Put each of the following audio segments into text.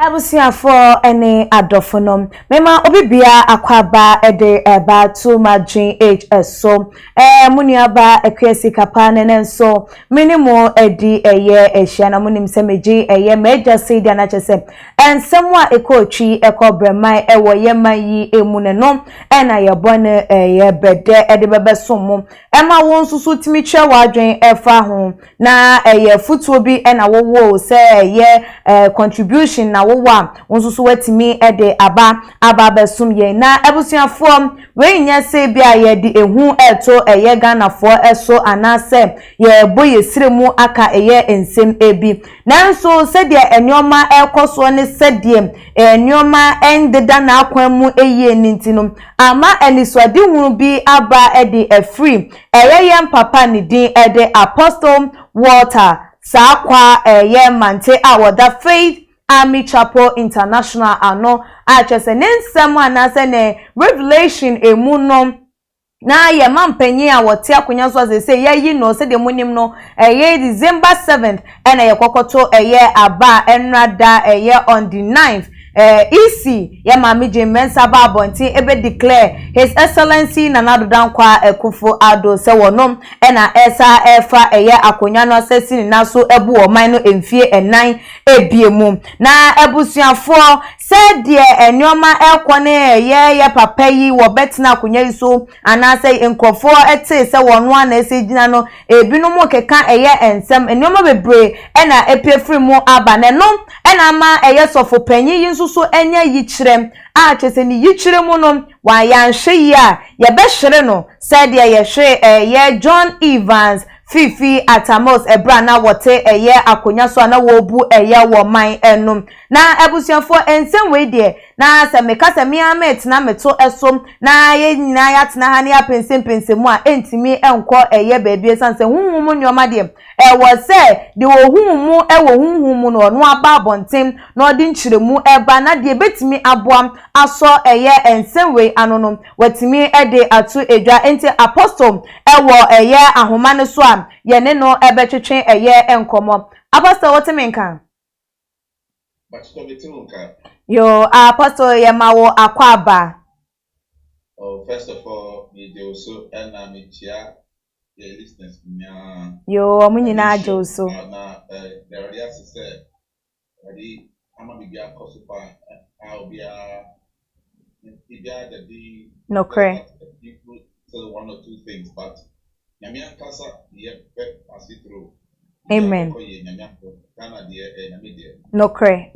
ebusiafo ene adofonom mema obibia akwaba ede eba to madwin so muniaba ekwesi kapa nenso minimo edi eye ehia na munim semeji eye meja sidi na chese ensemwa ekochi ekobremai ewo yeman emuneno ena yebone eye bede ede bebesomo ema won susu timiche wadwen efa ho na eye futuo bi ena wowo se eye contribution na wowa wonsusu wetimi ede aba besum ye na ebusuafo we nya se bia ye di ehu eto eye ganafo eso anase ye boye siremu aka eye ensem ebi nanso sedie enoma ekoso ne sedie enoma endeda na akwanmu eye nintinum ama eniswadi hunu bi aba ede free eye papa ni din ede Apostle Walter sakwa eye mante awoda Faith Army Chapel International ano achese nensem anase ne Revelation emunom na ye mampanyi a wote akonya so as say ye no se de munim no eye December 7th ena ye kokoto eye aba enrada eye on the 9th isi ya mami Jemensa Babonti ebe declare His Excellency Nana Dankwa Akufo Addo se wonom ena esa efa eye akonya no asesi na so ebu oman no emfie enan ebiemu na ebusuafo se de enoma ekone ye papa yi wo betina akonya iso anase enkrofo ete se wono ana ese gina no ebinom keka eye ensem enoma bebre ena epefri mu aba nenom ena ma eye sofo panyi yinso so enya yikyerem a chese ni yikyerem no wa yanhwe ya ye behwere no said ye hwe ye John Evans Fifi Atamos ebra na wote eye akonya so na wobu eye wo man enum na ebusuafo ensem we de na se meka se me amet na meto esom na ye nyina ya tena ha ne apensempensemu a entimi enko eye baabie sanse hunhum nyoma de wo se de wo hunhum wo hunhum no no aba abontem na odi nkyiremu eba na de betimi aboam aso eye ensem we anonom watimi ede atu edwa enti Apostle wo eye ahoma ne so a ye ne no ebetwetwe eye enkomo Apostle what menka yo Apostle Yamawo akwaba. Oh, first of all, we do so and chia the listeners. Yo, amunyina ajo so. Na the radio said, "Ready, I'm gonna be a cosupa. I'll be a the no cray. People say one or two things, but Yamian Casa, the pass it through." Amen. No cray.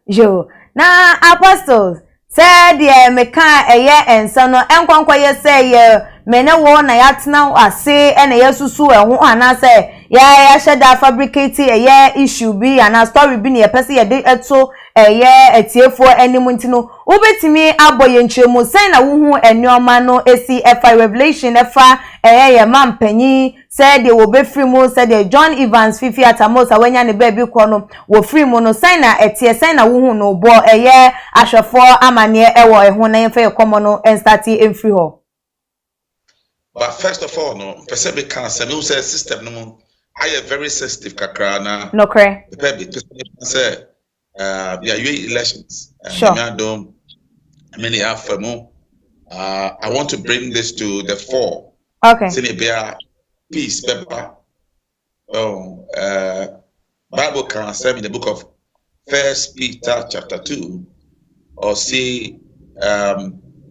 Yo, na apostles said ye meka eye ensa no enkwankwa ye say ye mene wo na yatena ase ene yesusu eho anase ya sheda fabricate eye issue bi ana story bi ne yepese ye de eto eye etiefo animu ntino ubetimi aboye nchemu say na wuhu enioma no esi efa Revelation efa eye mampanyi said they will be free mo said John Evans Fifi Atamos awanya ne baby ko no wo free mo no sign na etie sign na wuhu no bo eye ahwefo amane ewo eho na yemfa yekomo no enstati emfree ho. But first of all, no, person be cancer. Me say system no. I am very sensitive, kakra na. No cray. The person say, yeah, you elections. Sure. Many have more. I want to bring this to the fore. Okay. Say be a peace, paper. Oh, Bible can say in the book of 1 Peter chapter 2, or say,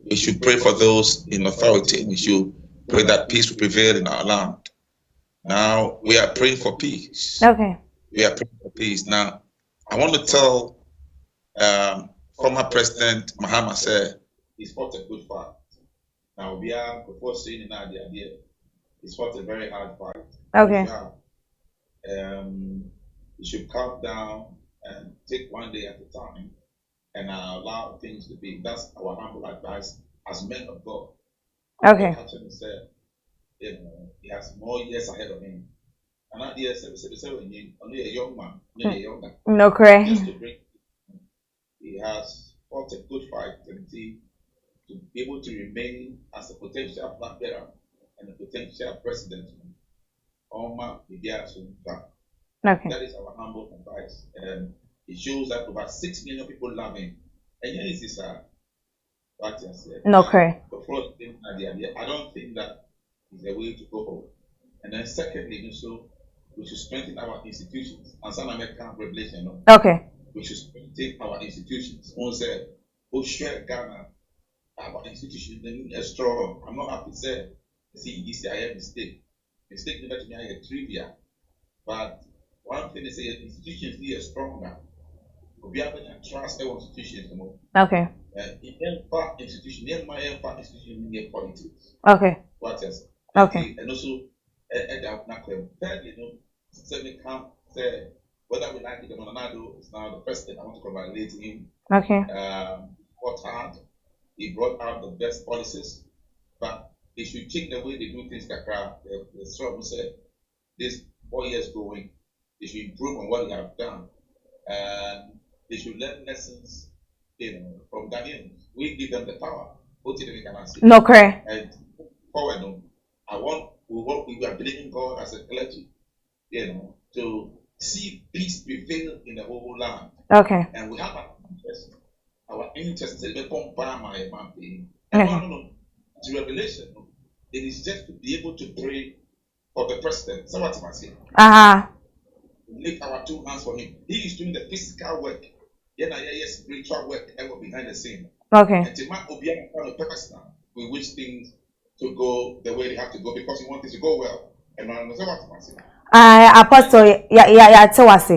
we should pray for those in authority. We should pray that peace will prevail in our land. Now, we are praying for peace. Okay. We are praying for peace. Now, I want to tell former President Mahama said he fought a good fight. Now, we are, before saying in the idea, he fought a very hard fight. Okay. You should calm down and take one day at a time and allow things to be. That's our humble advice as men of God. Okay. Said, he has more years ahead of him. And that year, only a young man, maybe a younger. No cray. Just to bring, he has fought a good fight and to be able to remain as a potential flag bearer and a potential president. Okay. That is our humble advice. It shows that over 6 million people love him. And here is this what you said. Okay. I don't think that is the way to go forward. And then secondly, also, we should strengthen our institutions. And some American revelation. No? Okay. We should strengthen our institutions. One said, "Oh, share Ghana, our institutions are strong." I'm not happy to say, see, this I have mistake. Mistake never to me a trivia. But one thing is, institutions need a stronger. We have to trust our institutions. Okay. In institution, institution need politics. Okay. What else? Okay. And also, thirdly, so we can't say whether we like it or not. Addo is now the president. I want to congratulate him. Okay. Worked hard. He brought out the best policies, but they should change the way they do things. The struggle said this 4 years going, they should improve on what they have done, and they should learn lessons, from Ghanaians. We give them the power. What did we can say? No, correct. And forward, we are believing God as a clergy, to see peace prevail in the whole land. Okay. And we have an interest. Our interest is the revelation. It is just to be able to pray for the president. So what am I saying? Lift our two hands for him. He is doing the physical work. Spiritual work ever behind the scene. Okay. And to mark Obiang on the purpose now, we wish things to go the way they have to go because we want things to go well. And I know what I'm saying. Apostle, yeah, tell us.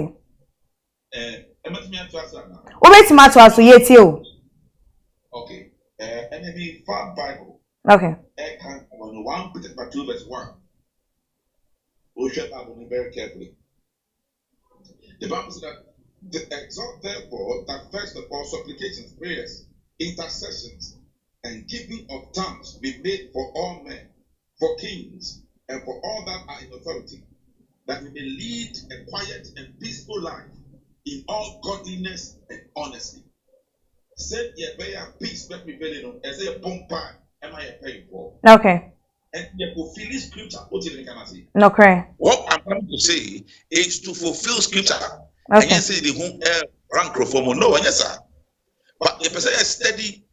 Okay. Enemy far Bible. Okay. 1 Peter 2 verse 1. We'll shut that one very carefully. The Bible says that exhort therefore that first of all supplications, prayers, intercessions, and giving of thanks be made for all men, for kings, and for all that are in authority, that we may lead a quiet and peaceful life in all godliness and honesty. Said ye bear peace that prevailing as a bomba am I paying for? Okay. And you fulfill scripture. What do you can say? No, correct. What I'm trying to say is to fulfill scripture. Okay. And you say the home rank reform. No, yes, sir. But the person study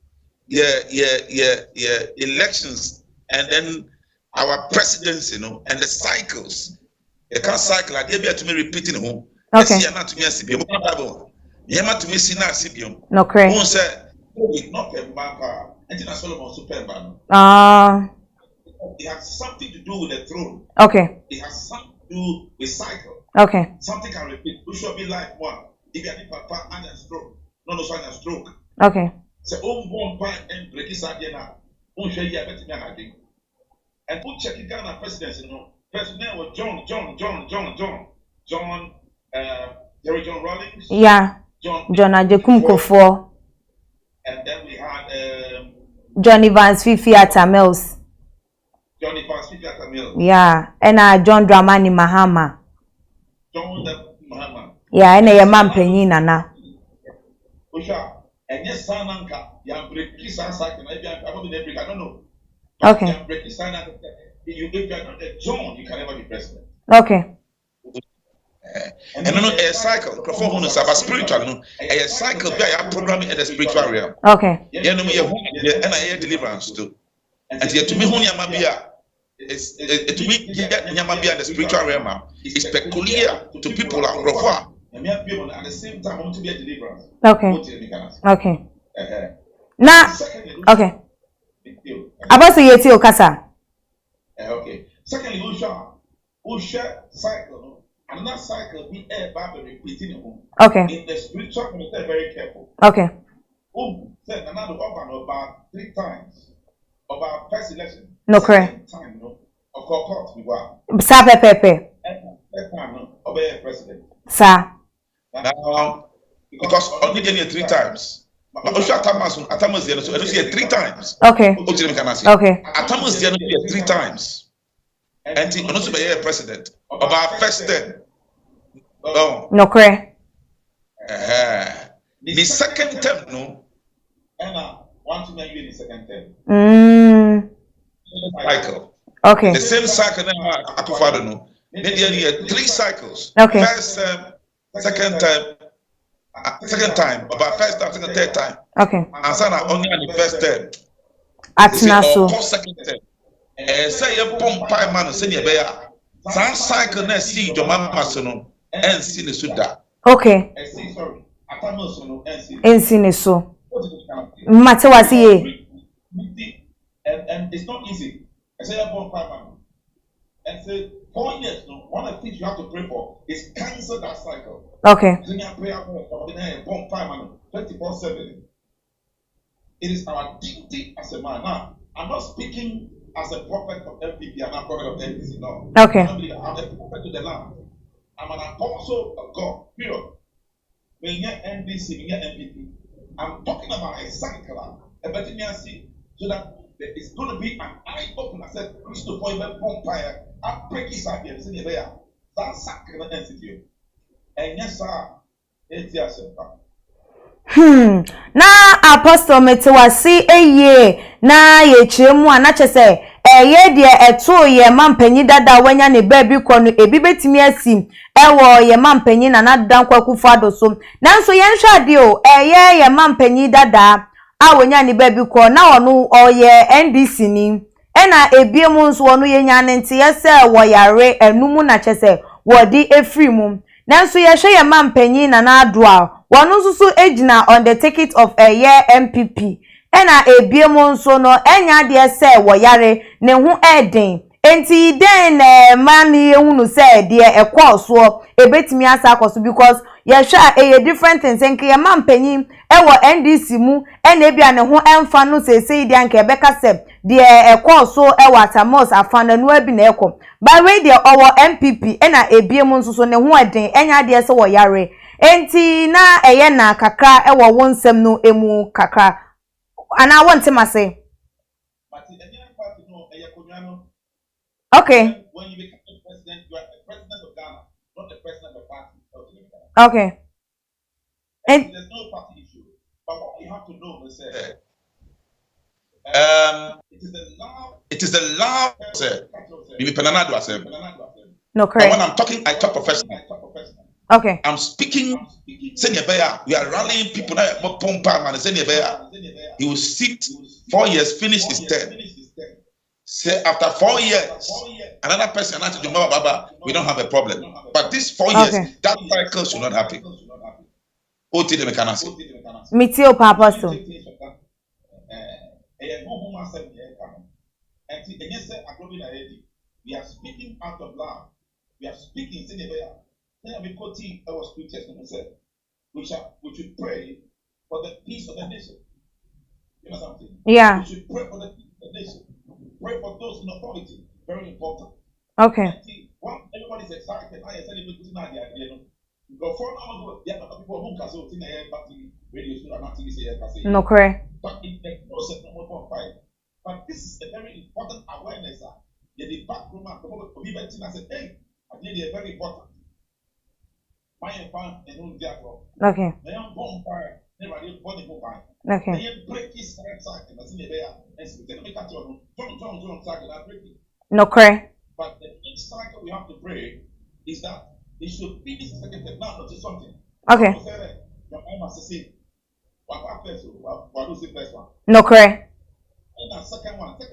elections and then our presidents, and the cycles. You can't cycle like they be to me repeating home. Okay. Not to me as Bible. Yama to me see not Sibium. No, correct. Who said, not a mapper, and then Solomon Superman. It has something to do with the throne. Okay. It has something to do with cycle. Okay. Something can repeat. We should be like one. If you have a papa and a stroke, no, so a stroke. Okay. So, one point and break his idea now. Won't share you better than I think. And put check it down at presidency, President was John, Jerry John Rawlings. Yeah. John Ajekum Kofo. And then we had John Evans Fifi Attah Mills. Johnny Evans Fifi Attah Mills. Yeah. And John Dramani Mahama. John Mahama. Yeah, and a man penny nana. Osha. And yes, Sananka, you break kiss and sack, and I don't know. Okay. If you are not a John, you can never be president. Okay. And then a cycle, perform on spiritual, a cycle be a programming in the spiritual realm. Okay. And I hear deliverance too. And yet to me, Hunyamabia is to me, Yamabia in the spiritual realm is peculiar to people like Rofa. And at the same time, I want to be a deliverance. Okay. Okay. Now, okay. Apostle Yeti Okasa. Okay. Secondly, Usha cycle. Another cycle be a Bible repeating. Okay. In the spiritual, we stay very careful. Okay. Said another one about 3 times about first election. No correct. Time, of course, we were. Sa pepe. Time, obey president. Sa. Now, because only getting 3 times. Atamas there, so I don't see it 3 times. Okay. Okay. Atamas there 3 times. And he also be a president about first 10. No correct. The second term, no. And I want to make you the second term. Cycle. Okay. The same cycle that I father no. Maybe 3 cycles. Okay. First time, second time, about first time, second, third time. Okay. And so now only on the first term. Attah so. Second term. Say you pump pie man say you be a. Some cycle na see your mama so no and see the suda. Okay. Sorry. Attah so no and see so. Matter was ye. And it's not easy. I say you pump pie man. And say 4 years, no, one of the things you have to pray for is cancel that cycle. Okay. 24/7. It is our duty as a man. Now, I'm not speaking as a prophet of MPP, I'm not a prophet of NPC, no. Okay. I'm a prophet to the land. I'm an apostle of God, period. When you're NPC, when you're MPP, I'm talking about a cycle, a better so that there is going to be an eye open. I said, Christopher, Pompire, I break his idea, send you there. That's sacred entity. And yes, sir, it's yes, na apostle metewasi eye na ye chiremu anache se eye de eto ye mampanyi dada wanya ne baabi kɔ no ebi betimi asi ewo ye mampanyi na nadan kwakufa Addo so nanso ye nhwa ade o eye ye mampanyi dada a wanya ne baabi kɔ na ono oye NDC ni ena ebiemu nso ono ye nya ne nte ye se wo yare enum na chese wodi efri mu nanso ye hwe ye mampanyi na Addo a wonu susu ejina on the ticket of a year MPP ena ebiemu nso no enya de se wo yare ne hu eden enti den mani ehunu se de ekwoso ebetimi asa akoso because ye hwa a different things enke ye mampanyi ewo NDC mu ena ebia ne hu emfa no sesei de anke beka se de ekwoso ewo atamos afana no abi na ekọ by way de owo MPP ena ebiemu nso so ne hu eden enya de se wo yare enti na eye na kakra ewo wonsem no emu kakra ana wonte mase but the Nigerian party no eye konwano. Okay. When you become the president, you are the president of Ghana, not the president of the party. Okay. And there's no party issue. But what you have to know is it is the love no correct. When I'm talking, I talk professionally. Okay. I'm speaking. We are rallying people now. He will sit 4 years, finish his term. Say after 4 years, another person answered to Baba, we don't have a problem. But this 4 years, that cycle should not happen. Oti the mechanics. Mitio Papa so. We are speaking out of love. We are speaking we should pray for the peace of the nation. You know something? Yeah. We should pray for the peace of the nation. Pray for those in authority. Very important. Okay. Everybody is excited. I celebrate now the idea. Because for now, there are people who can say, no correct. But in the process, but this is a very important awareness. The back room and people I said, hey, I think they are very important. My fan and no diagram. Okay. They are born fire, never did body mobile. Okay. They break his side and that's in the bear and they make a turn. Don't cycle that breaking. No correct. But the next cycle we have to pray is that they should finish the second step. Now, notice something. Okay. I must say, what first one? No correct. And the second one, they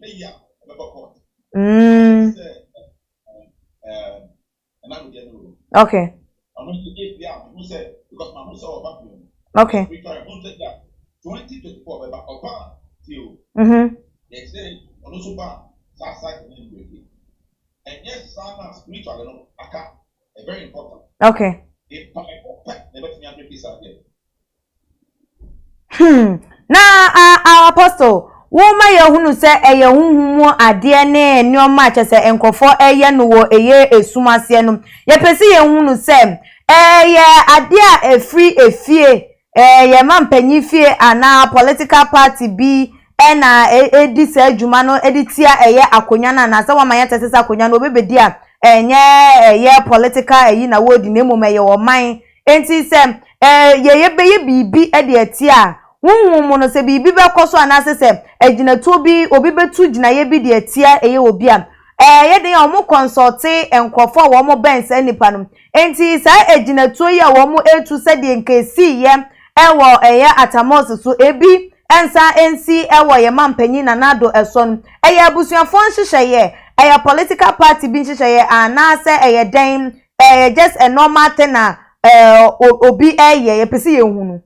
pay ya about court. Okay. I'm going to give who said because my Musa or bathroom. Okay. 2024 about Obama till they say on also bad side and yes, some spiritual no aka very important. Okay. If never to me this idea. Now apostle woman yehunu se eye hunhumu ade ne nneoma chese enkofo eye no wo eye esumase no ye pese yehunu se eye ade a efie ye mampanyi fie ana political party bi ena edi se adwuma no editia eye akonya na se wama yete se akonya no obebedi a enye eye political eyi na wodi na emom eye wo man enti se ye beye bibi ede etia wunwumu no se bibi be koso anase se ejinatu bi obi betu jinaye bi de etia eye obi a yede omo consulte enkrofo wo mo ben se nipa no enti sa eginatuo yi a wo mo etu se de nkesi ye ewo Attah so ebi ensa ensi ewo ye mampanyi na Addo eso no abusuafo nhyehyeye political party bi nhyehyeye ana se den just a normal thing na obi ye pese ye hunu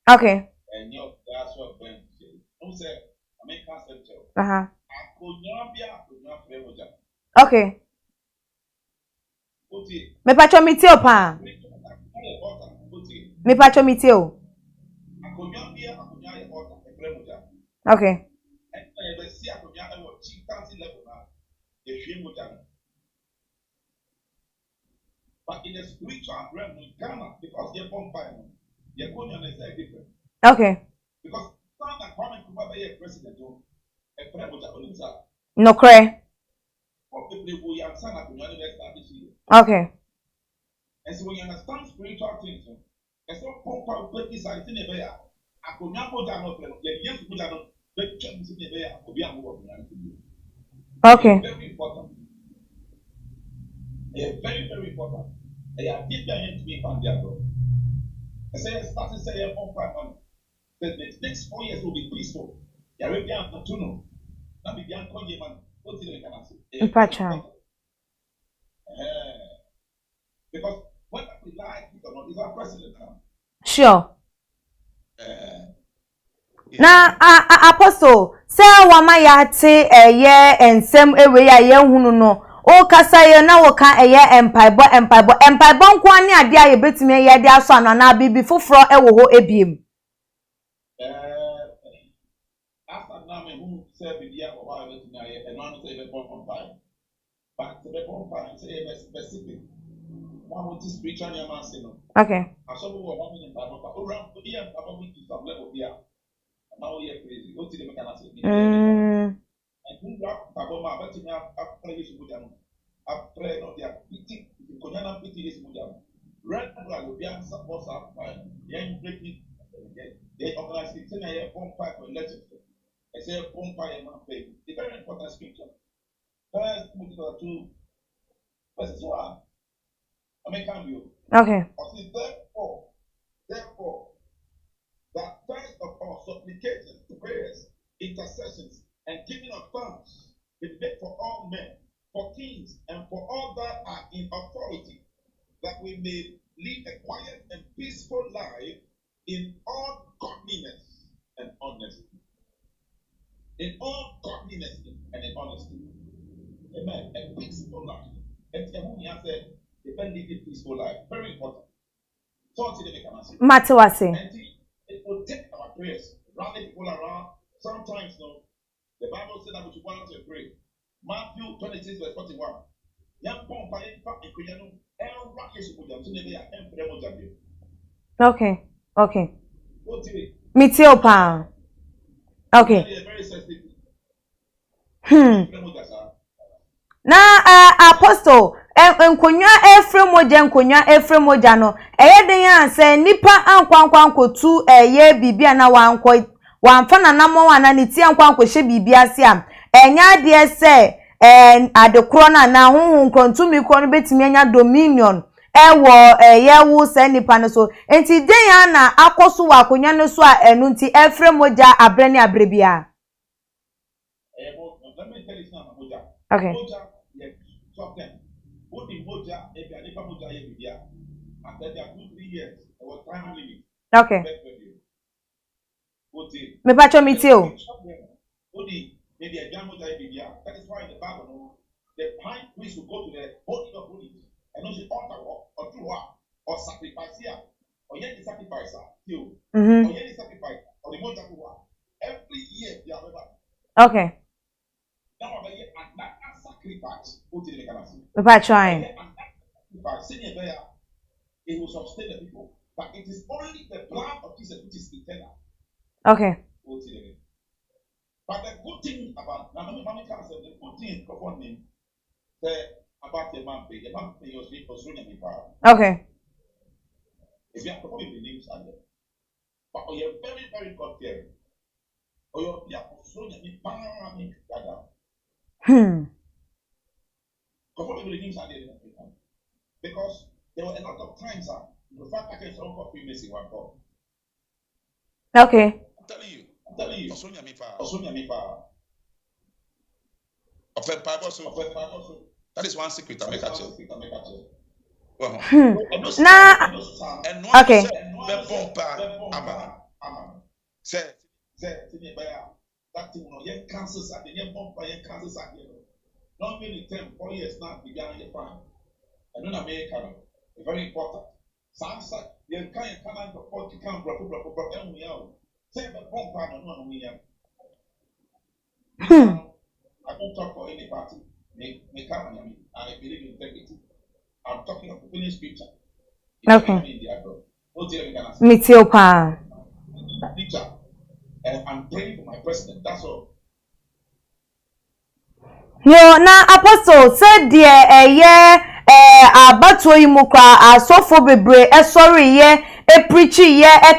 okay okay me pacho mitio pa me pacho mitio okay but in the spiritual realm in Ghana, because they're bonfire, they're going on a different. Okay. Because some that come and come by a president, a friend with a no cray. Okay. And so when you understand spiritual things, and so compound purpose I think a bear, I could not put down no friend, yet yes, put down the chance in the bear, will be a more okay. Very important. They are very, very important. They are deep down into me from their God. I say, start to say, the next 4 years will be peaceful. The Arabian Tuno, not the young Konyaman, what's in the Canasi? Because what we like is our president now. Sure. Na apostle say wama ya te ensem ewe ya ye hunu no o kasa ye na wo kan empaibo nko ani ade aye betimi ye de aso ano na bibi foforo ewo ho ebiem after now me who say be dia o wa betimi aye e no say be bonfire but the bonfire say be specific one with spiritual man say no okay aso wo wa me Bible o ram o dia Bible with some level there now we are crazy what did the mechanics and who rap Bible ma betimi after you should do after no dia pity konyana pity this mujam red will be answer boss up young breaking they organize it in a bonfire for elections. I say bonfire man baby. The very important scripture. First Timothy 2 verses 1. I may come you. Okay. Therefore, that first of all supplications, prayers, intercessions, and giving of thanks be made for all men, for kings, and for all that are in authority, that we may live a quiet and peaceful life in all godliness and honesty. In all godliness and in honesty. Amen. A peaceful life. And whom he has said, live a peaceful life. Very important. So today we can answer. Matewase. And it will take our prayers, rally people around. Sometimes, no, the Bible said that we should go out and pray. Matthew 26, verse 41. Okay. Okay. Mitio pa. Okay. Na apostle enkonya efremoja no den ya se nipa ankwankwankotu ye bibia na wanfa na namo wana ne ti ankwankwohye bibia se am enya de se adekro na honhun krontumi kro no betimi anya dominion ewo yewu se nipa no so enti den ya na akoso wa akonya no so a enu nti efremoja abre ne abrebia. Okay. Okay. Me pacho mitio. Maybe a young that is why in the Bible, the high priest will go to the holy of holies and also altar or do or sacrifice here or yet the sacrifice still or yet the sacrifice or the motor every year they are okay. Now I hear another sacrifice. What did they can see? We're trying. It will sustain the people, but it is only the blood of Jesus which is eternal. Okay. But the good thing about now, mommy can say the good thing about him about the man pay your sleep for soon and power. Okay. If you have to put in the names and but we are very, very God fearing. Because there were a lot of times the fact I can show for females in one call. Okay. I'm telling you. That is one secret I make at you. Okay. That thing, cancers at the cancers at not many 4 years now began your fine. I don't American, very important. Samsa, you can't come out of 40 count, and we are. Say the bomb partner, no, we are. I don't talk for any party. Make up, I believe in integrity. I'm talking of the scripture. Okay. Me too, pa. I'm praying for my president. That's all. Yo, na apostle said abato yi mu kwa asofo bebre sorry preach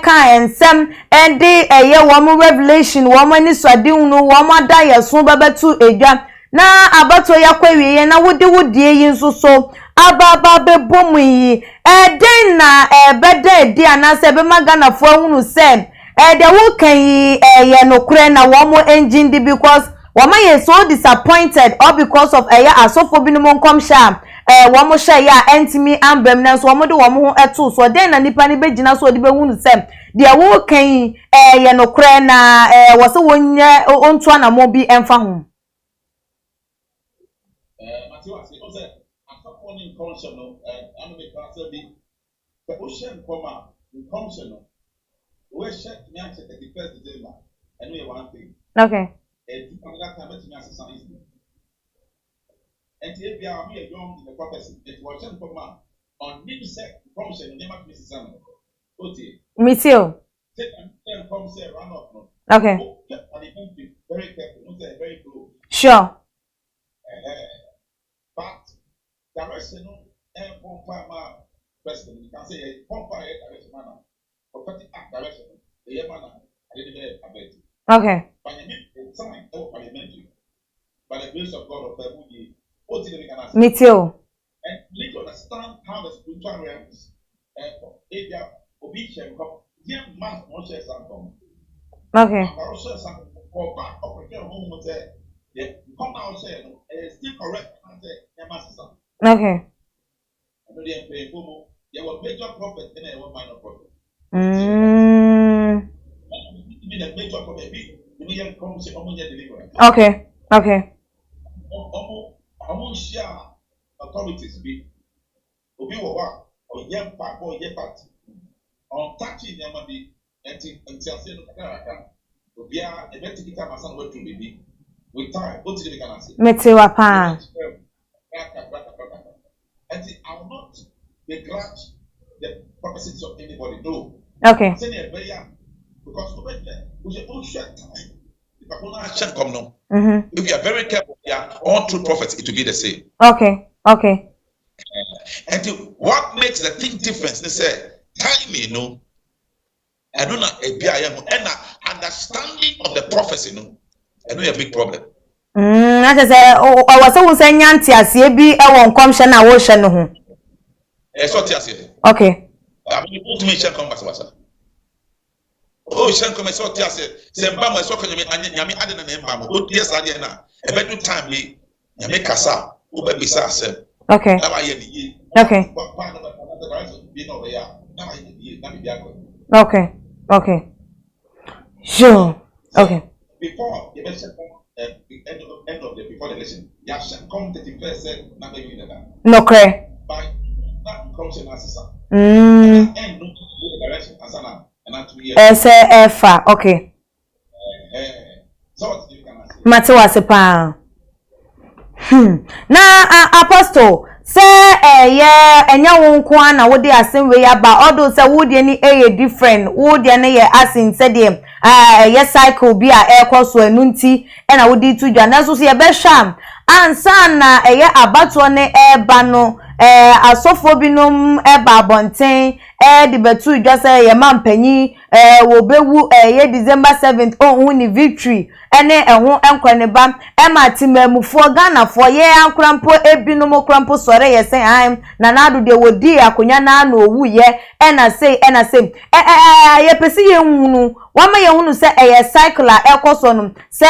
ka ensem and wo revelation wo mani swade unu wo mada yeso babetu edwa na abato yakwawie na wode yi nso so ababa bebomu yi den na beda di anase be magana fo hunu se de wo kan yi ye nokure na wo mo engine di because Wama ye so disappointed all because of asofo binum kom sha wamo sha ya entimi ambem na so wamo de wamo ho eto so den na nipa ne begina so de be hunu sem de wo kan ye no kre na wo se wonye onto na mo bi emfa ho Matthew say o say asofo ni conscience no anu me ka say bi the ocean koma conscience no we check me at the 31st December and we one thing okay. And if you are young in the prophecy, it was sent for man on midset function in the name of Mrs. Samuel. Me too. Come say run up. Okay. Very careful, very close. Sure. But direction and former president, you can say a former direction manner, prophetic direction, the manner, I didn't ability. Okay. By the grace of God, me too. And need to understand how the spiritual realms if you are obedient, you must not share something. Okay. Come out say still correct okay. There were major prophets and there were minor prophets. The major prophet okay. Okay. Share authorities be obi wo wa o yem pa bo ye party on touching them be enti no kaka obi a e beti kita masan we to be with time what you can say metewa pa enti I will not begrudge the prophecies of anybody no okay because we should share time. If you are very careful, all true prophets, it will be the same. Okay. Okay. And what makes the thing different? They say, time, I don't know, and understanding of the prophecy, I know a big problem. That is I was so saying, Yanti, as ye be a one commission, I was no. Okay. I mean, ultimate come back. Oh, shan come so tia se mba mo so ko nyame ade na mba mo o yes ade na e be do time bi nyame kasa o be bisa asem okay na ba ye ni okay okay okay sure okay before the election end of the before the election ya shan come 31st said na be you that no cray by that comes in assessor and no direction asana. Efa, okay. Matewa sepa. Na apostle say enya wonko na wo de asem we ya ba odo say wo de ni different wo de na ye asin say de ye cycle bi a ekoso anunti na wo de tudwa na so ye be hwam ansa na abato ne eba no asofo binom eba bonten di betu just ye mampanyi wo bewu ye December 7th ohun ni victory ene ehun enkoneba e matimamufo Ghana ye ankrampo ebinom krampo sore ye sen am na nadu de wodi akonya na na owu ye ena say ye pesi ye hunu wama ye hunu se ye cycle a ekoso no se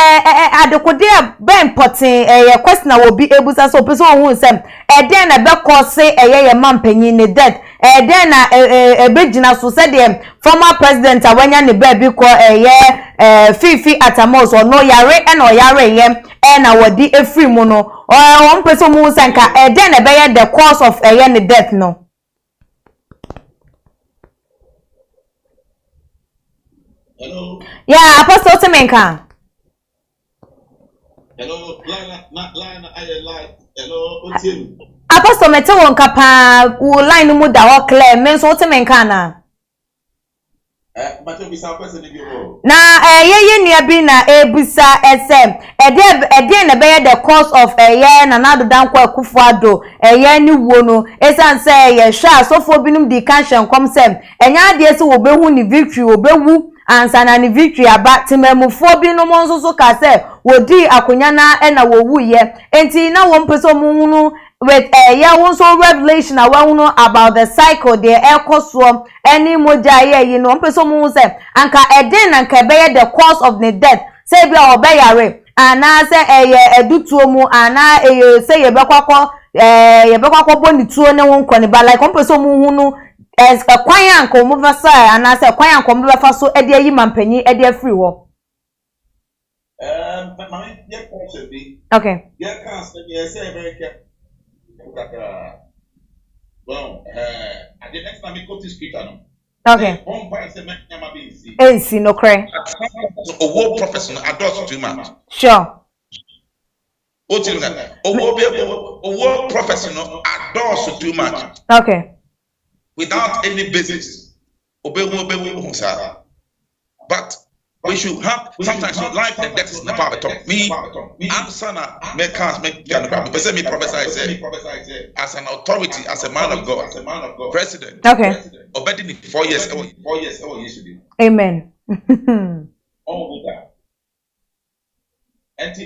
adekode be important ye question na obi ebusa so pesi ohun se den na be cause ye mampanyi ne death den na ebegina so se de former president awanya ne ba bi ko fifi atamos no yare ena oyare ye na wodi efri mu no won person mu sanka den na be the cause of ne death no. Hello. Yeah, Apostle Temenka. Hello, line, hello, Otim. Apostle mete won kapa wo line mu da ho clear men so Temenka na. But we saw person na ye nua bi na ebisa esem ede na be the cause of na nado dankwa akufo Addo ni wo no esan say ye hwa sofo binum di kanhyen kom sem enya ade ese wo behu ni victory wo bewu ansa na ni victory aba timamufo binum nso so ka say wodi akonya na wo wu ye enti na wo mpeso mu hunu with so revelation awuno about the cycle the ekoso any moja ye no mpeso mu say anka eden anka be the cause of the death say bia obeyare ana say edutuo mu ana say ye bekwakọ bonituo ne won kwani ba like mpeso mu hunu kwan anka mu vasa ana say kwan anka mu befa so ede yi mampanyi ede free ho. Okay. Yeah, counsel, yes, very careful. Well, at the next time we go to Scriptural. Okay. No cry. A war professional adults too much. Sure. A war professional adults too much. Okay. Without any basis. But we should have sometimes life and death is in the power of tongue. Me, I'm son of me can't make me prophesy as an authority, as a man of God, president. Okay. Obeying 4 years. Amen. All that. And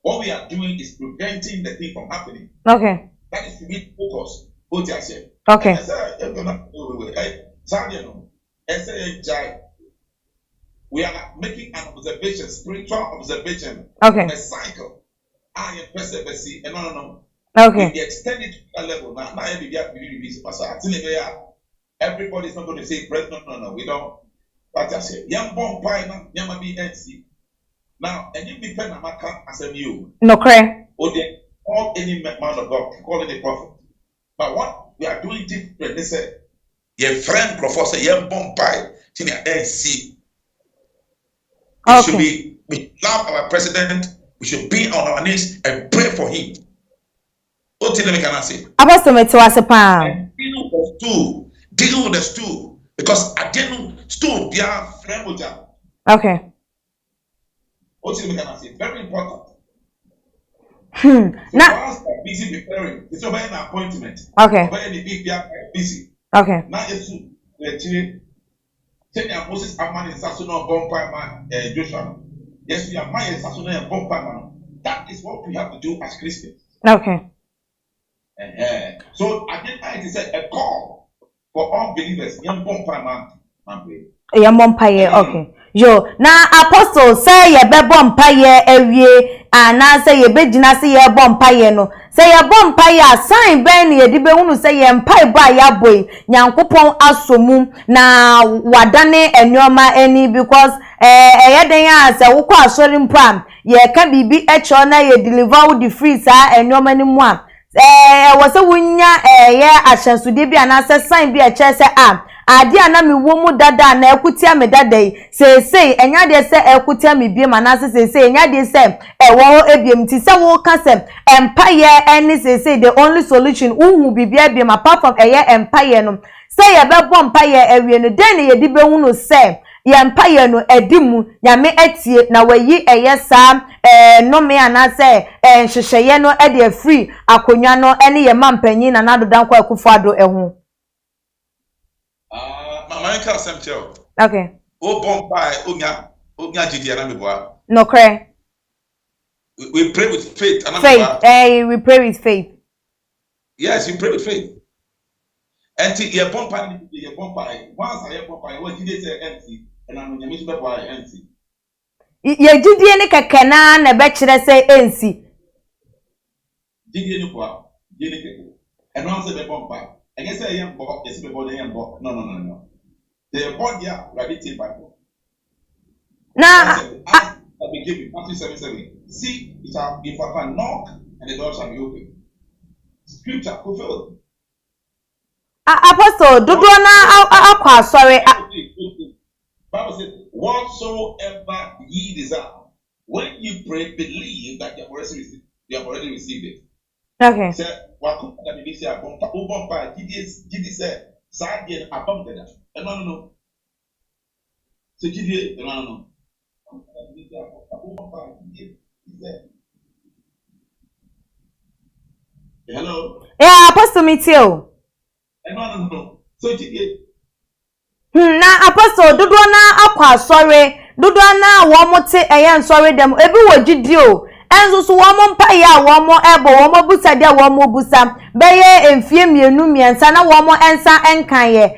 what we are doing is preventing the thing from happening. Okay. That is to be focused. Okay. We are making an observation, spiritual observation. Okay. A cycle. I am perseverance. No. Okay. We extend it to a level. Now everybody is not going to say, no, we don't. But I say, young bomb pie, young be NC. Now, and you depend on my car as a new. No, correct. Or they call any man of God, call any prophet. But what we are doing different, they say, your friend professor young bomb pie senior NC. We should we love our president, we should be on our knees and pray for him. What did we can say? Apostle Metwasapa. Deal with the stool. Because I didn't stool they are friend. Okay. What did we can say? Very important. Now busy preparing. It's over an appointment. Okay. Busy. Okay. Now it's Moses Amman is Sassono Bompa man Joshua. Yes, we are my Sassono and Bompa man. That is what we have to do as Christians. Okay. So again, I said a call for all believers. Young Bompa man. Young Bompa, okay. Yo, na apostle say ye be bompa ye ewie ana say ye be gina say ye bompa ye no say ye bompa ye sign ben ye di be hunu say ye mpai ba ya boy nyankopon asomu na wadane enoma eni because ye den ya say wo kwa asori mpam ye ka bibi echo na ye deliver wo the free sa enoma ni mu a wo se wunya ye ahyansude bi ana say sign bi e che say ade ana me wo mu dada na ekutia me dada yi sei enya de se ekutia me biem ana sei enya de se wo ebiem ti se wo ka se empire any sei the only solution uhu bibia biem apart from empire no say ye be bom empire ewie no den ye di be hunu se yempa no edimu nyame etie na wayi eyesa no me anase nhyehyeye no e de free akonwa no ene ye mampanyi na nadodankwa akufado eho mama nka asem okay o bomba onya jidi na meboa no cray we pray with faith we pray with faith. Yes, you pray with faith. And your bomba once I bomba what did they say empty and I'm going to be empty. Ye jidie ne keke na be kire say ensi jidie ni kwa jidie keke and once the bomba and you say yam bo is be body yam bo no the body ya rabbit bible na I be giving Matthew 7:7 see it shall if I can knock and the door shall be open. Scripture fulfilled. Apostle dodo na akwa sorry Bible says whatsoever ye desire when you pray believe that you have already received it. Okay. Say wakuta da bibi say bomba gidi say sadie abam deda no so gidi no hello yeah apostle metio no so gidi na apostle dodo na akwa sorry dodo na wo mote eyan sorry dem ebi wo gidi o enzo so wo mo mpa ya wo mo ebo wo mo busa dia wo mo busa beye emfie mienu miensa na wo mo ensa enkan ye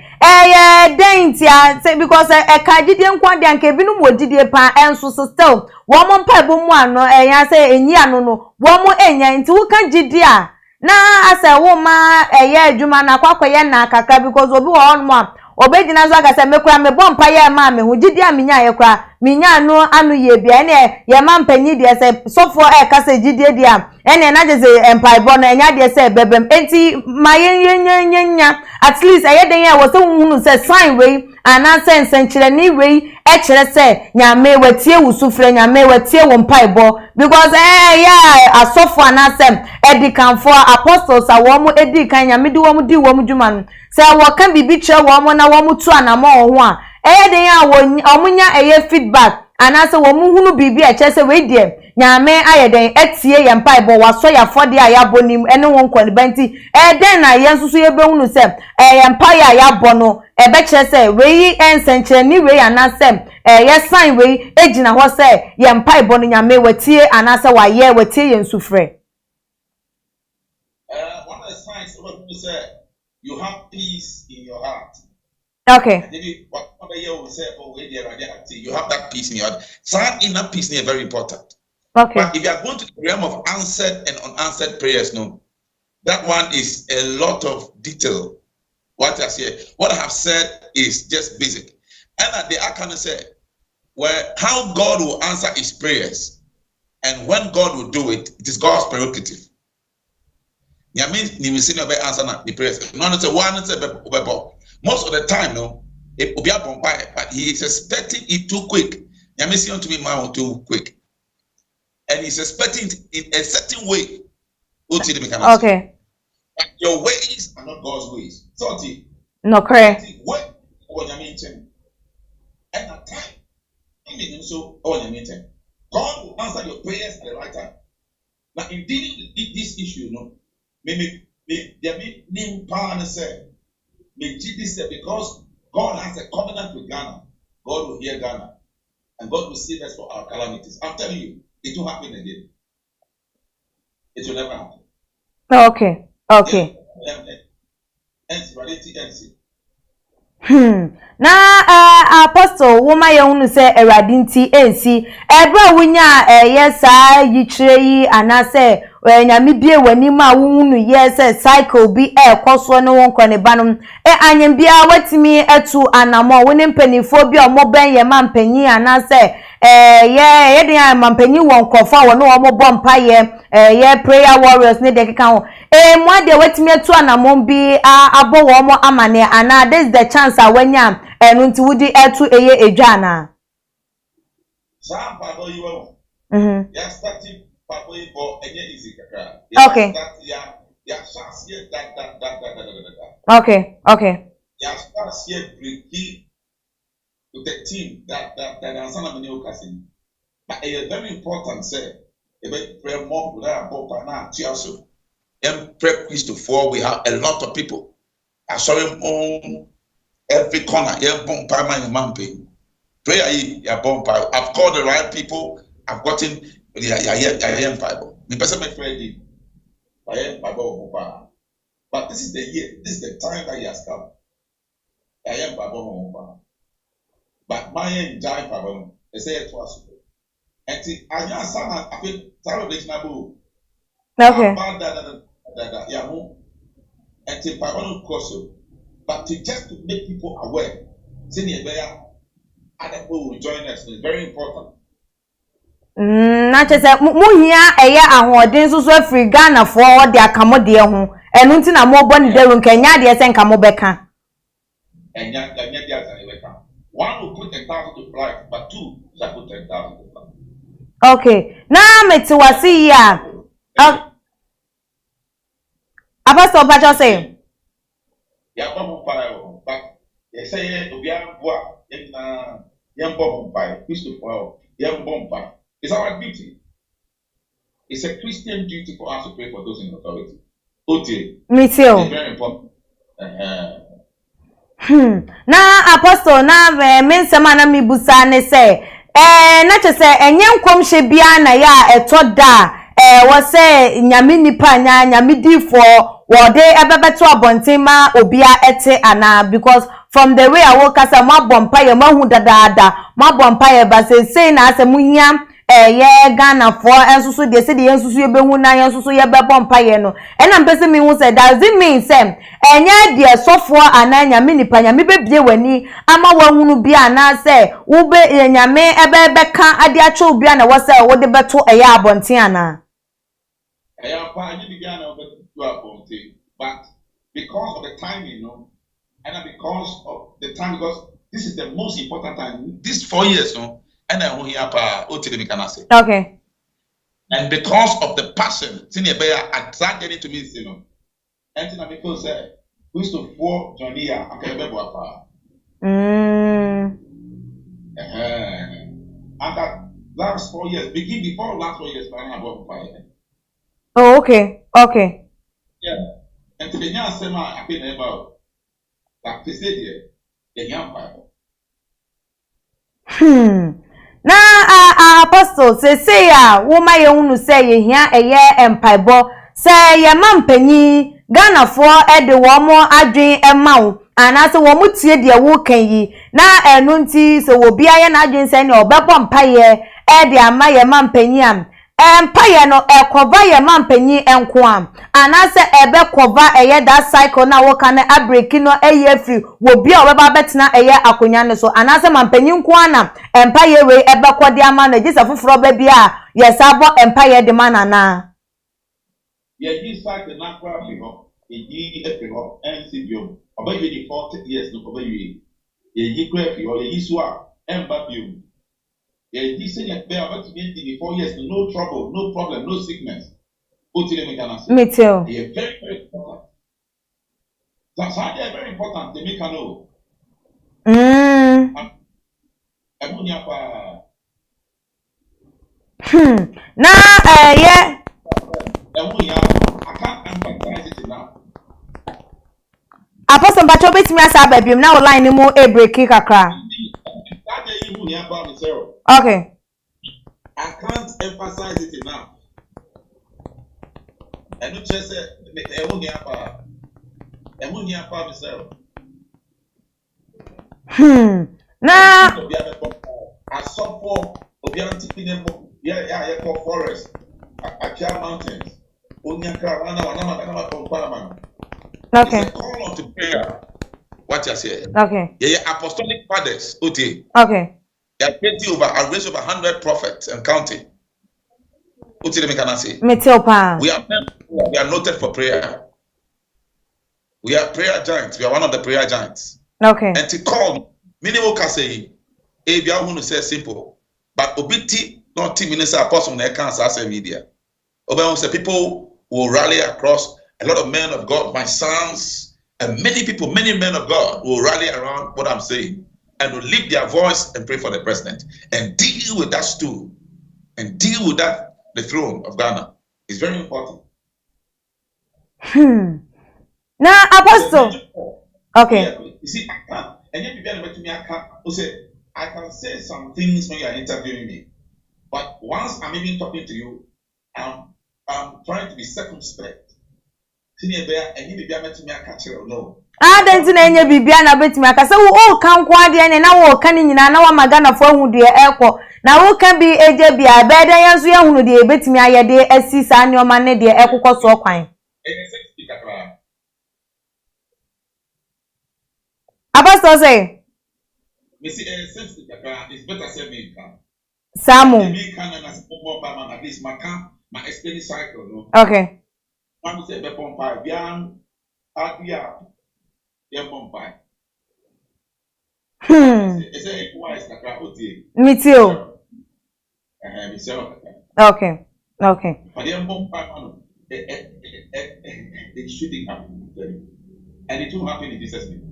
dentia say because ka gidi nkwa dia nka ebi no mo gidi pa enso so still wo mo mpa ebo mu ano eyan say enyi ano no wo mo enya nti wo kan gidi a na asa wo ma adwuma na kwakoye na kaka because obi wo on mo obedina zo agase mekura me bompa ye ma me ho gidi a minya ye kura minya anu ye bia ne ye ma mpanyi de se sofo kase gidi de a ene na jeze empaibo na enya de se bebem enti mayenya at least den ye wo se hunu se sign we ana sense nkyere ni we kire se nyame watie wusufre nyame watie wo mpaibo because asofo ana sem edikanfo apostles a wo mo edikan nyame di wo mo dwuma no se wo kan bibi kire wo mo na wo mo tu anamo ho a den ya wo omunya feedback ana se wo mo hunu bibi kire se we die nyame ayeden etie ye mpaibo waso ya fode a ya bonim ene won kwanibanti den na ye nsusu ye behunu se ye mpaia ya bono ebe kire se we ensenkyere ni we ana se ye sign we ejina ho se ye mpaibo no nyame watie ana se wa ye watie ye nsufre. One of the signs what people say you have peace in your heart. Okay. Maybe whatever you will say, you have that peace in your heart. Sign inner peace is very important. Okay. But if you are going to the realm of answered and unanswered prayers, no, that one is a lot of detail. What I have said is just basic. And the I can say, where how God will answer his prayers and when God will do it, it is God's prerogative. Yeah, means you will see no answer the prayers. No, it's a one, it's a most of the time, no, it will be up on fire, but he is expecting it too quick. Yeah, means you to be man too quick. And he's expecting it in a certain way. Okay. But your ways are not God's ways. So, no, correct. What you mean? And at time, so all you mean. God will answer your prayers at the right time. Now, in dealing with this issue, no, maybe there may name power and say, because God has a covenant with Ghana, God will hear Ghana, and God will save us for our calamities. I'm telling you. It will happen again. It will never happen. Okay. Okay. Na apostle woma ye hunu se erade nti ensi ebra wunya yesa yikire yi anase nyame bie wani ma wunu yesa cycle bi ekoso ne won kwane banom anyem bia watimi etu anamo woni mpanifo bi omoben ye ma mpanyi anase ye de mampanyi won kofa won wo mo bompa ye prayer warriors ne de keka ho mo de watimi etu anamo bi abo wo mo amane ana this is the chance awanya enu nti wudi etu eye edwana some papa you ya starting papa you for enye easy kakra okay ya chance here that okay ya chance here breaky with the team that answer na many occasion. But it's very important say pray more with that about na also. And pray Christ for we have a lot of people. I saw him on every corner. Yeah, bomb my man. Prayer, yeah, bomb. I've called the right people. I've gotten yeah, Bible. The person my friend Bible. But this is the year. This is the time that he has come. I am Bible. But my enjoy Bible. They say it was. And see, I just I feel celebration. Okay. Yeah, and see, Bible course. But to just to make people aware, senior there, other people will join us. It's very important. Na chese mu hia eye ahoden so so afri Ghana for their kamode ho enu nti na mo boni deru nkanya de se nka mo beka Enya de asa beka. One will put 1,000 to flight, but two shall put 10,000 to flight. Okay. Na meti wasi ya. Apostle Pacho say. Ya bomb fire, but they say obian boa na yam bomb fire, Christopher, yam bomb fire. It's our duty. It's a Christian duty for us to pray for those in authority. Okay. Me too. It's very important. Na apostle na me nsema na mi busa ne se na chese enye nkomhye bia na ya etoda wo se nyame nipa nya nyame difo wo de ebebeto abonten ma obia ete ana because from the way I woke up ma bompa ye mahu dadaada ma bompa ye ba se na asemu hia ye Ghana for ensusu de se de ensusu ye behu na ensusu ye be bompa ye no ena mpese mi hu say does it mean say enya de sofo ananya me nipa nya me bebie wani ama wahunu bia na say wo be nyame ebe ka ade ache obi na wo say wo de beto eye abonten ana pa anyi bia na wo beto abonten but because of the timing, you know, and because of the time, because this is the most important time. This 4 years, no, and I will hear pa say. Okay. And because of the passion, senior bear attracted to me, you know, and because we used to for Johnny, I can remember pa. And that last 4 years, begin before last 4 years, I about fire. Oh, okay, okay. Yeah, and to the young summer, I been about. That they say there, the young Bible. Na apostle say ya woman ye hunu say ye hia eye empaibo say ye mampanyi Ghana for e de wo mo adwen ema wo anase wo mo tie de wo kan yi na enu nti so wo bia ye na adwen say ne obebo mpaye e de ama ye mampanyi am empaye no ekova ye mampanyi enko am anase ebe kova eye that cycle na wo kan abreki no eye fi wo bia obeba betena eye akonya ne so anase mampanyi nko ana empaye we ebe kodi ama no gisa foforo ba bia ye sabo empaye de mana na ye this cycle na kwa fi ho eji efi ho ncbiom oba ye 40 years no oba ye yi kwa fi ho ye so a emba biom. Yeah, this thing at about 4 years, no trouble, no problem, no sickness. Me too. They are very, very important. That's how they are very important. They make a know. Yeah. I can't emphasize it enough. Apostle Bacho bet me asa baby now line mo e break kakra. Okay. I can't emphasize it enough. And you just say, Nah. I saw for Obianti yeah, forest, Attah mountains. Okay. It's a call on to prayer. What you say? Okay. Yeah, apostolic fathers. Okay. Okay. There are 20 over, I raised over 100 prophets and counting. What did I say? We are noted for prayer. We are prayer giants. We are one of the prayer giants. Okay. And to call minimum can say, if you want to say simple, but obiti not 10 minutes apostle na cancer say media. Oba say people will rally across a lot of men of God, my sons, and many people, many men of God will rally around what I'm saying. and will lift their voice and pray for the president and deal with that stool and deal with that the throne of Ghana. It's very important. Now, Apostle. Okay. You see, I can't. And yet, I can say some things when you are interviewing me, but once I'm even talking to you, I'm trying to be circumspect. No. Don't know any bibia na betimi aka say wo kan kwa de ne na wo kan nyina na wa magana fo hu de ekọ na wo kan bi eje bia be de yanso ye hunu de betimi aye de asi sa ne o ma ne de ekokọ so kwan. Apostle say me see sense it's better say me kan. Samu. Me kan na support ba at least my explain cycle no. Okay. One say be pompa bian adia ye pompa. Is it wise kakra oti? Me too. Me say okay. Okay. But ye pompa no it shouldn't happen. And it will happen in Jesus name.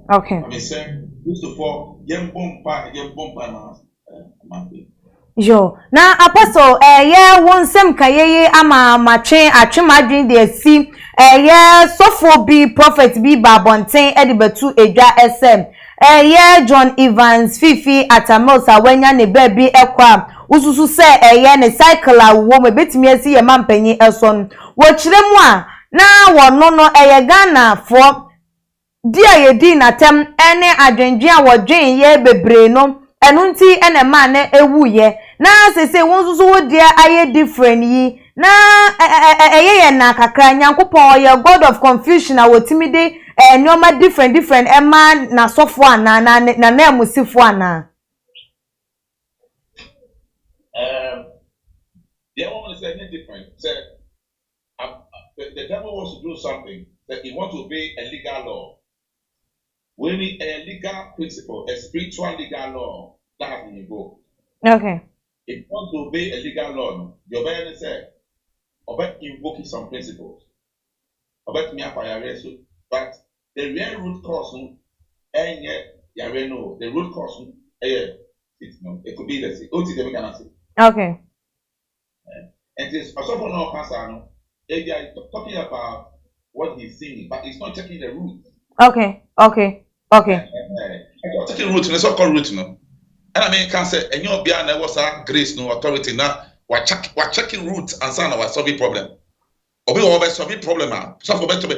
Okay. I mean, sir, first of all, young bomba, Yo, na Apostle, yeah, one sem kaye ama mache atwemadwen de asi, yeah, sofo bi prophet bi babonten edibetu edwa SM. Yeah, John Evans Fifi Atamosa wenya ne ba bi ekwa ususu se yeah ne cycle a wo me betimi asi ye mampanyi eson. Wo kiremu a na wono no Ghana for dia ye di na tem ene adwenje a wodwen ye bebre no enu nti ene ma na ewu ye na sese wonsusu wo dia aye different yi na ye na kakra nyankopon ye god of confusion a wotimi de nyoma different ema na sofo ana na emusifo ana the woman is saying different said the devil wants to do something that he wants to obey a legal law. We need a legal principle, a spiritual legal law that has been invoked. Okay. If you want to obey a legal law, your Bible said, about invoking some principles. About me up but the real root cause, and yet, the root cause, it could be the same. Okay. And it's also for no concern. They are talking about what he's singing, but it's not checking the root. Okay. Taking root, no, so called root, no. And I mean, can say, and your behind there was a grace, no authority. Now, we're checking roots and saying our solving problem. Or we always solving problem. So for better,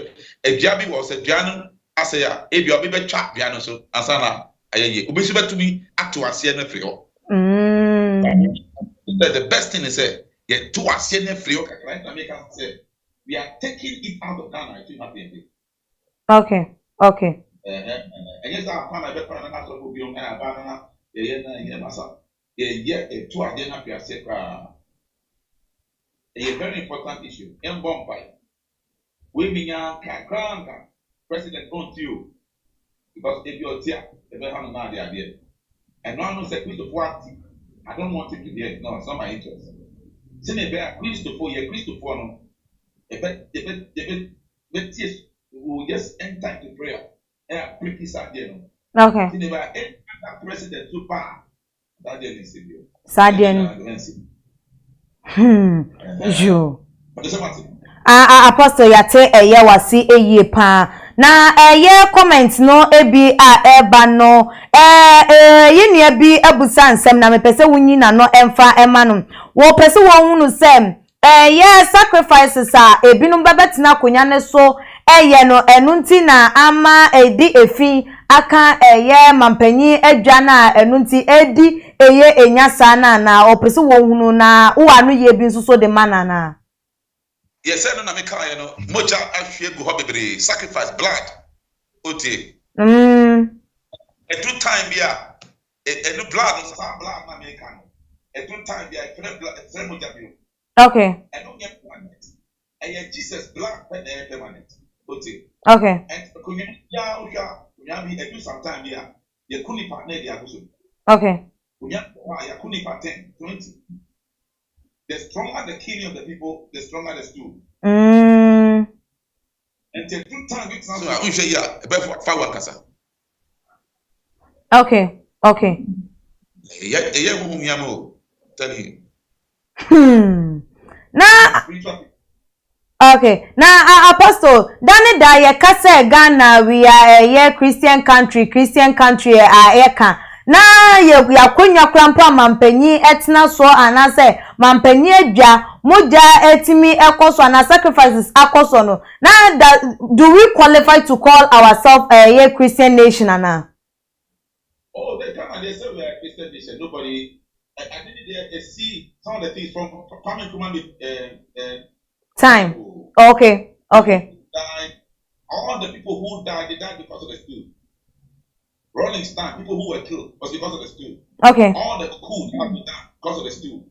a Jabi was a piano. I say, a baby chat piano, so and sana. I to me act to a CN free. The best thing is say, yeah, to a CN free. Right? I make us say, we are taking it out of Ghana. It's not the Okay. And yes, I found a better than us of you and a banana. To again up your secret. A very important issue. In Bombay, women can president on to you because if you're here, they don't have the idea. And no one said, Christopher, I don't want him to be here. No, it's not my interest. Senator Christopher, no, the tears will just enter into prayer. And break his idea. Okay. Senator president too far. That is severe. Sadian. You. Apostle yate eye wasi eye pa na eye comment no ebi eba no yenia bi abusa nsem na mepese wunyi na no emfa ema no wo pese wo hunu sem sacrifices ebinum bebetina konya ne so no enunti na ama edi efi aka mampanyi adwa na enunti edi enyasa na opese wo hunu na wo anu ye bi nso so de manana. Yes, I don't know. Moja actually go bebre sacrifice blood. Ote. A 2 time here. A new blood na make a 2 time here. Friend moja bio. Okay. I don't get one. And Jesus blood permanent. Ote. Okay. And kunya do sometime here. You kuni partner there also. Okay. Kunya kuni partner 20. The stronger the killing of the people, the stronger the stool. And take 2 times. So I will say, yeah, about 5 workers. Okay. Okay. Yeah, tell you. Na okay. Na apostle, dane da ye kase Ghana we are a Christian country eka. Na ye yakonya krampa mampanyi etna so anase mampanyi adwa moja etimi ekoso na sacrifices akoso no. Na do we qualify to call ourselves a Christian nation ana? Oh, they come and they say we are a Christian nation. Nobody I didn't see some of the things from coming time. Okay. Died. All the people who died, they died because of the stew. Rolling Stone, people who were killed was because of the stew. Okay. All the coup died because of the stew.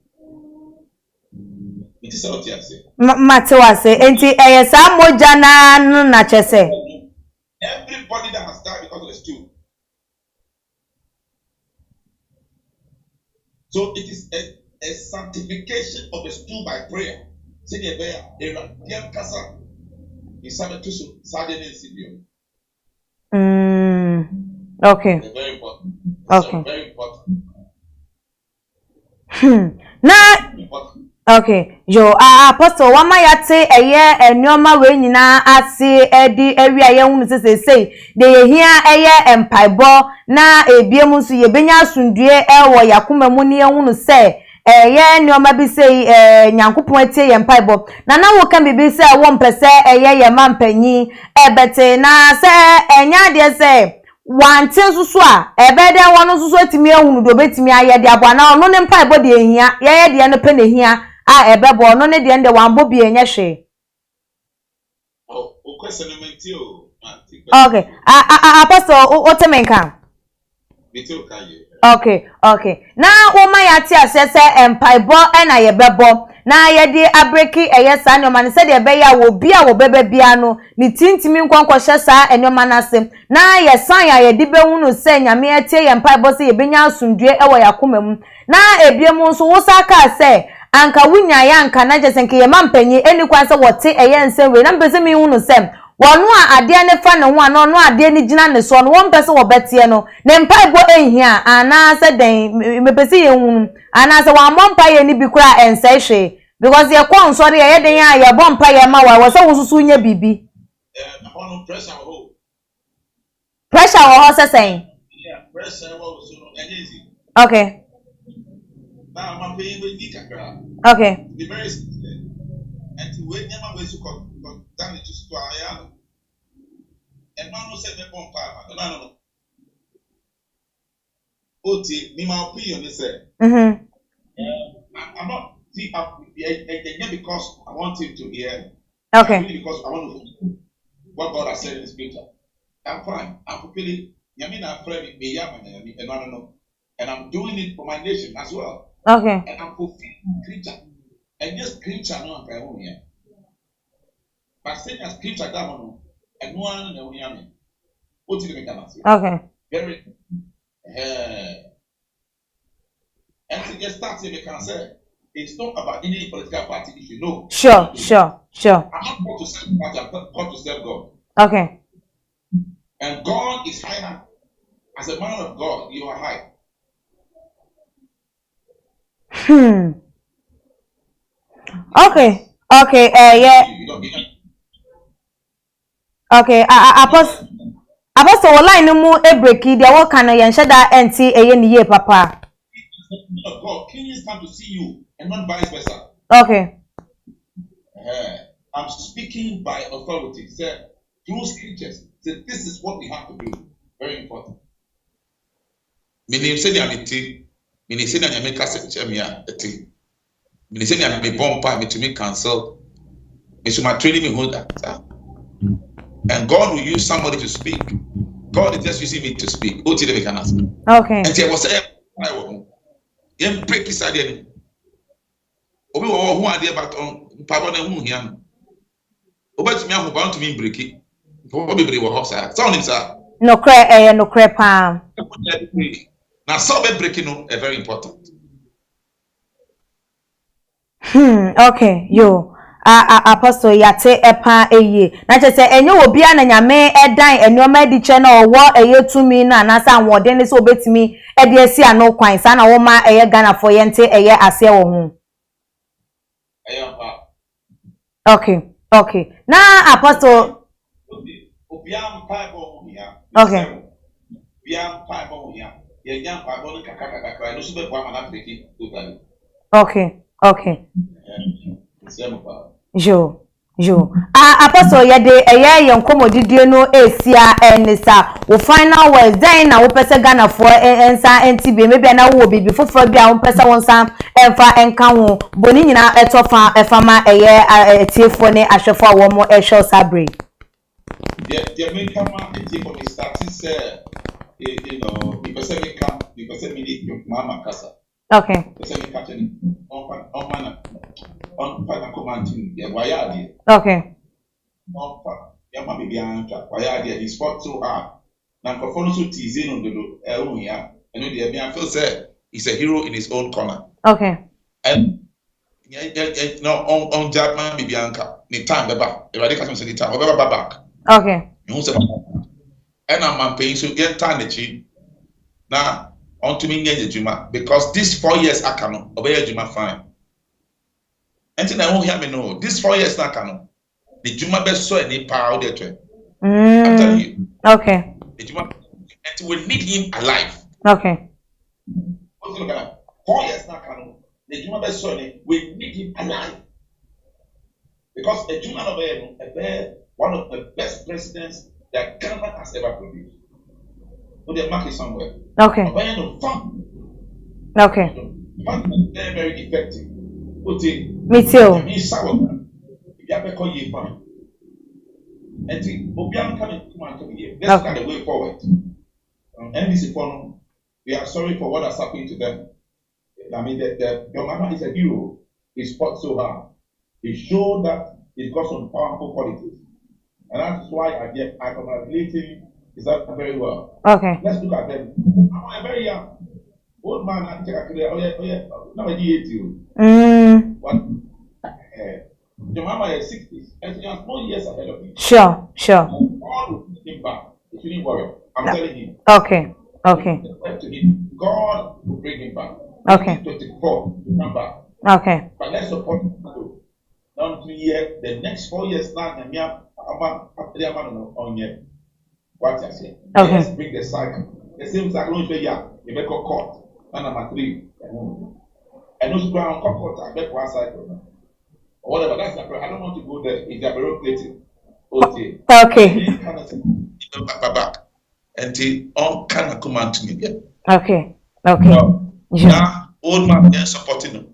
It is what you say. Matewase, enti sa moja na chese. Everybody that has died because of the stew. So it is a sanctification of the stew by prayer. See the bear, Kasa. Okay. Very important. Okay. Very important. Okay. Yo, apostle, wama yate eye enyoma we nyina ase edi ewi aye hunu say de ye hia eye empaibo na ebiemu nso ye benya asundue ewo yakoma mu ne hunu say ye nyoma bi say nyankopon atie ye empaibo na wo kan bibi say wo mpese eye ye mampanyi ebete na say enya de say wantin susu a ebede wono susu atimi ehunu do betimi aye de abo na ono ne empaibo de ehia ye de ne pe ne hia ebebo no ne de wambo bi enye hwe. O question o. Okay. Apostle otemenka. Okay. Na wo ma ya ti asese empaibo na ye bebo na ye de abreki eye sa ne man se de be ya wo bi a wo bebe bia no ni tintimi nkwankwo hye sa enoma nasem na ye san ya ye de be hunu se nyame etie ye empaibo se ye benya asundue ewo yakoma mu na ebiemu nso wo saka se anka wunya ya anka na jesenke ye mampanyi eni kwanse wote eye nsenwe na mpese mi hunu sem wonu a ade ne fa ne ho ano no ade ne gina ne so no won pese wo betie no ne mpaibo ehia ana se den mepese ye hunu ana se wa mompa ye ni bi kura ense hwe because ye kwa nsori ye den ya ye bompa ye ma wa so wususu nya bibi pressure wo ho se sen pressure wo so no easy. Okay. Okay. The very and to wait never ways to come damage to our and no said the bomb no. Oti, me my opinion is I'm not see because I want him to hear. Okay. Really because I want to know what God has said in the scripture. I'm fine. I'm fulfilling Yamina friend me and I don't know. And I'm doing it for my nation as well. Okay. And I'm fulfilling scripture. And this scripture no am own here. But saying a scripture that one and no one know me. What did you make an Okay. Very and to get started, we can say it's not about any political party if you know. Sure. I'm not going to serve party, I'm going to serve God. Okay. And God is higher. As a man of God, you are high. Okay. Yeah. Okay. Apostle line mu ebreki dia wo kan ye nhye da enti eye ni ye papa. God, kings come to see you and not vice versa. Okay. I'm speaking by authority. Say through scriptures. Say this is what we have to do. Very important. Meaning say the meaning say na me kase chemia eti. Meaning say na me bompa me to me counsel. Me so my training me hold that. And God will use somebody to speak. God is just using me to speak. What did we can ask? Okay. And there was a break this idea. Obi wo ho ade about on papa na hu hia no. Obetumi ahoba ntumi break it. Obi bre wo ho sa. Sound him sir. No cre pa. Now so be breaking no very important. Okay, yo. apostle yate epa eye na che se enye obi a na nyame edan enoma di che na owo eye tumi na anasa anwode ne se obetimi e de asi ano kwan sa na wo ma eye Ghana for yente eye ase wo hu. Okay. Na apostle obiam Bible here. Okay. Obiam Bible here. Ye nyam Bible kaka no sube kwa mana teki totally. Okay. Jo. Apostle yede eye yenkomodidie no esia enisa wo final words then na wo pese Ghana for ensa ntb maybe na wo bibi foforo bia wo pese wonsa enfa enka ho boni nyina etofa efama eye etiefo ne ahwefo wo mo ehwe sabre. The American market for me started say you know because me need mama kasa. Okay. Because me catch on commanding the wayadi. Okay. Yama baby anta wayadi he spot so hard. Now perform so teasing on the here. And the feel say he's a hero in his own corner. Okay. And no on Jackman baby anka the time baba. If I didn't catch the time, I'll back. Okay. You say and I'm paying so get time the cheap. Now on to me near Juma because this 4 years I cannot obey Juma fine. And then I won't hear me know this 4 years I cannot. The Juma best so any power there to I'm telling you. Okay. The Juma and we need him alive. Okay. 4 years now cannot. The Juma best so we need him alive. Because the Juma one of the best presidents that Ghana has ever produced. Put the market somewhere. Okay. Okay. Very, very effective. Me too. That's kind of way forward. NBC Forum, we are sorry for what has happened to them. I mean, your mama is a hero. He fought so hard. He showed that he's got some powerful qualities. And that's why I congratulate him. Is that very well? Okay. Let's look at them. I'm very young. Old man, I take a clear. Oh yeah. Now I hate you. But your mama is 60s, and she has 4 years ahead of you. Sure. God will bring him back. You shouldn't worry. I'm telling you. Okay. God will bring him back. Okay. 24, come back. Okay. But let's support him. Now 2 years, the next 4 years now, on here. What I say? Okay. Let's bring the cycle. The same cycle, you make a court. And number 3, and those ground court, I bet one cycle. Or whatever, that's not, I don't want to go there. It's a bureaucratic. Okay. Back. Until all kind of come to me. Okay. Now, old man, they're supporting them.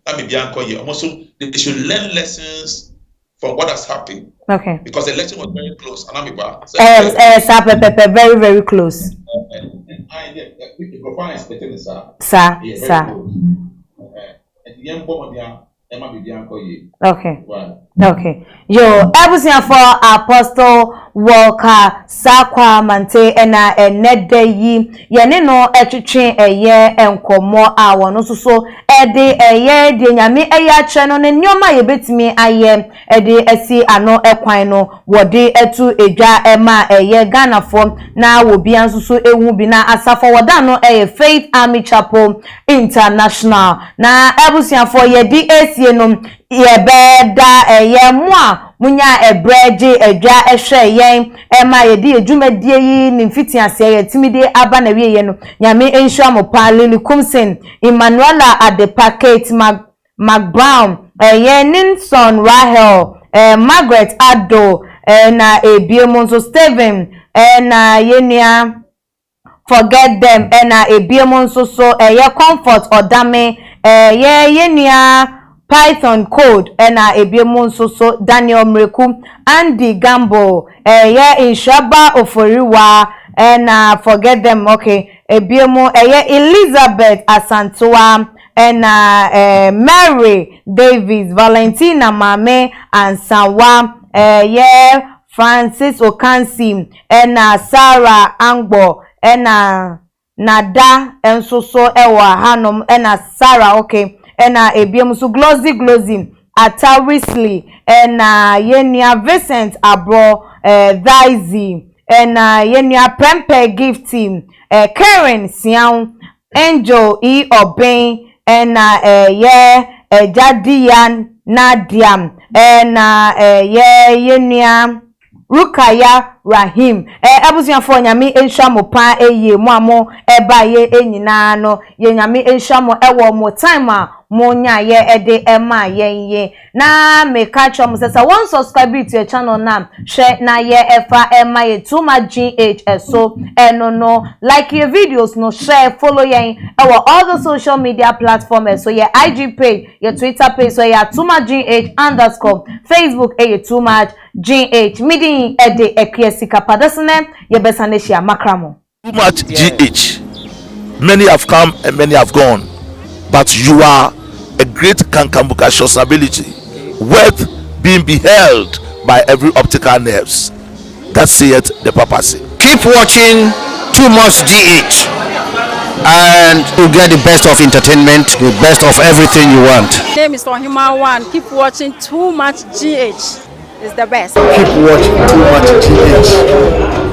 I mean, also, they should learn lessons from what has happened. Okay. Because the election was very close. And I'm very, very close. Okay. Yo, ebusia for Apostle Walker Sakwa Mante ena enede yi yene no etwetwe eye enkomo a wono so ede eye de nyame eye ache no ne nyoma ye betimi aye ede asi ano ekwan no wode etu edwa ema eye Ghana fo na wo bia nso ehu bi na asafo woda no eye Faith Army Chapel International na ebusia for ye di esie no ye beda eye moa munya ebreje edwa ehwe yen ema ye di edwumadie yi ni mfiti ase ye timide aba na wiye no nyame enhwa mo pa Lily Kumsen Emmanuela Adepaket McBrown ye Ninson Rahel Margaret Addo na ebiemonso Steven na yenia forget them na ebiemonso so ye Comfort Odame ye yenia Python Code na ebiemonso so Daniel Mreku Andy Gambo ye Inshaba Oforiwa na forget them. Okay, ebiemo ye Elizabeth Asantua na Mary Davis Valentina Mame Ansawa ye Francis Okansi na Sarah Angbo na Nada enso so ewa hanom na Sarah. Okay, na ebiemu so glozy Attah Wesley and yenya Vincent Abro Daisy and yenya Prempe Gift Team Karen Sian Angel E Obey and Jadian Nadiam and yenya Rukaya Rahim abusuafo nyame enhwa mo pa eye mo amo eba ye enyina no ye nyame enhwa mo ewo mo time a mo nya ye ede ema ye na me catch am say one subscribe to your channel na share na ye efa ema ye too much GH so no like your videos no share follow ye ewo all the social media platforms so your IG page your Twitter page so your too much GH _ Facebook too much GH midi ede ekwesi kapadasne yebesaneshia makramo. Too much GH. Many have come and many have gone, but you are a great kankambuka ability, worth being beheld by every optical nerves. That saith the papacy. Keep watching Too Much GH, and you'll get the best of entertainment, the best of everything you want. My name is Ohima One. Keep watching Too Much GH. It's the best. Keep watching Too Much GH.